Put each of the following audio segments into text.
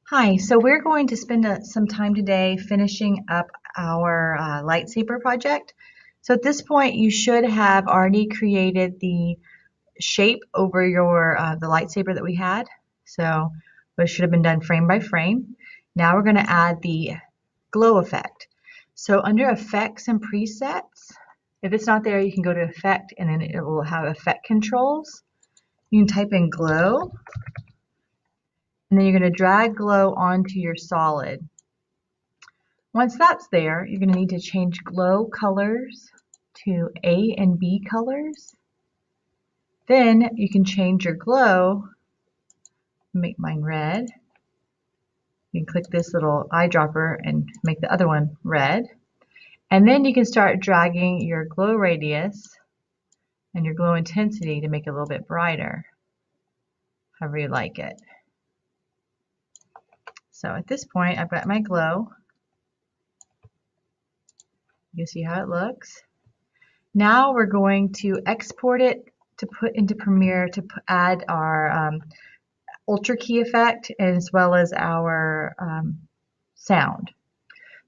Hi, so we're going to spend some time today finishing up our lightsaber project. So at this point, you should have already created the shape over your the lightsaber that we had. So it should have been done frame by frame. Now we're going to add the glow effect. So under effects and presets, if it's not there, you can go to effect and then it will have effect controls. You can type in glow. And then you're going to drag glow onto your solid. Once that's there, you're going to need to change glow colors to A and B colors. Then you can change your glow, make mine red. You can click this little eyedropper and make the other one red. And then you can start dragging your glow radius and your glow intensity to make it a little bit brighter, however you like it. So at this point, I've got my glow. You can see how it looks. Now we're going to export it to put into Premiere to add our Ultra Key effect as well as our sound.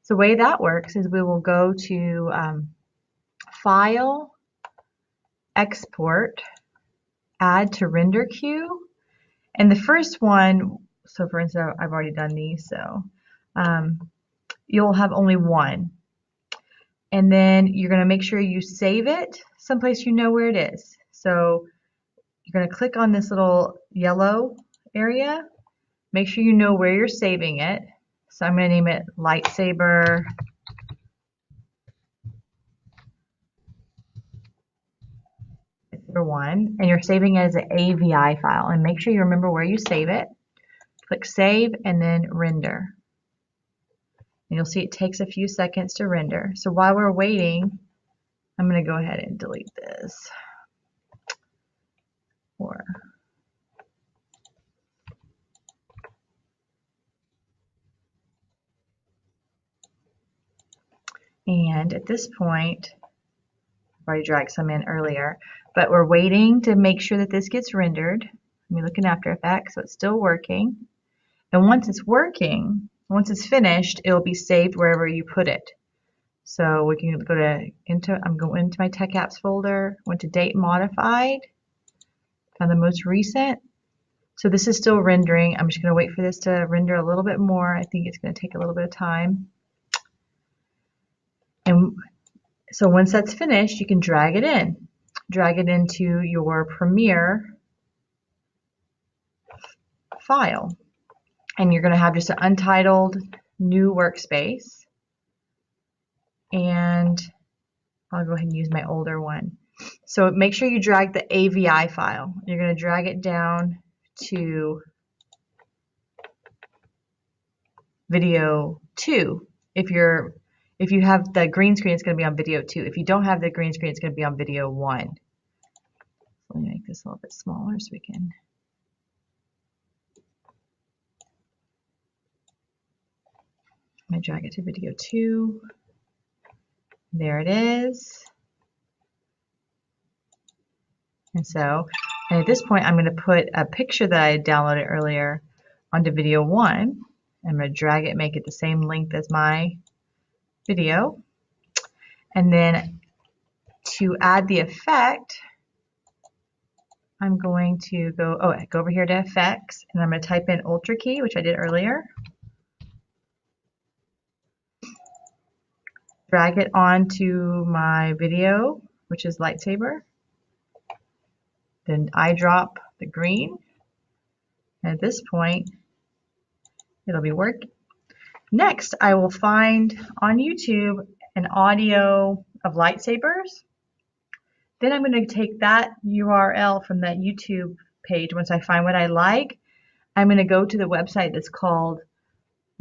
So the way that works is we will go to File, Export, Add to Render Queue. And the first one, so for instance, I've already done these, so you'll have only one. And then you're going to make sure you save it someplace you know where it is. So you're going to click on this little yellow area. Make sure you know where you're saving it. So I'm going to name it Lightsaber one, and you're saving it as an AVI file. And make sure you remember where you save it. Click Save and then Render. And you'll see it takes a few seconds to render. So while we're waiting, I'm going to go ahead and delete this. And at this point, I've already dragged some in earlier, but we're waiting to make sure that this gets rendered. Let me look in After Effects, so it's still working. And once it's working, once it's finished, it'll be saved wherever you put it. So we can go to, I'm going into my Tech Apps folder, went to Date Modified, found the most recent. So this is still rendering. I'm just going to wait for this to render a little bit more. I think it's going to take a little bit of time. And so once that's finished, you can drag it in. Drag it into your Premiere file. And you're going to have just an untitled new workspace. And I'll go ahead and use my older one. So make sure you drag the AVI file. You're going to drag it down to video 2. If you have the green screen, it's going to be on video 2. If you don't have the green screen, it's going to be on video 1. Let me make this a little bit smaller so we can. I'm going to drag it to video 2. There it is. And so, and at this point, I'm going to put a picture that I had downloaded earlier onto video 1. I'm going to drag it, make it the same length as my video. And then to add the effect, I'm going to go over here to Effects, and I'm going to type in Ultra Key, which I did earlier. Drag it onto my video, which is Lightsaber. Then eyedrop the green. And at this point, it'll be working. Next, I will find on YouTube an audio of lightsabers. Then I'm going to take that URL from that YouTube page. Once I find what I like, I'm going to go to the website that's called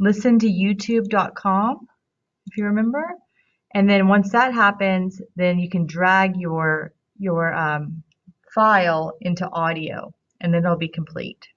listentoyoutube.com, if you remember. And then once that happens, then you can drag your file into audio, and then it'll be complete.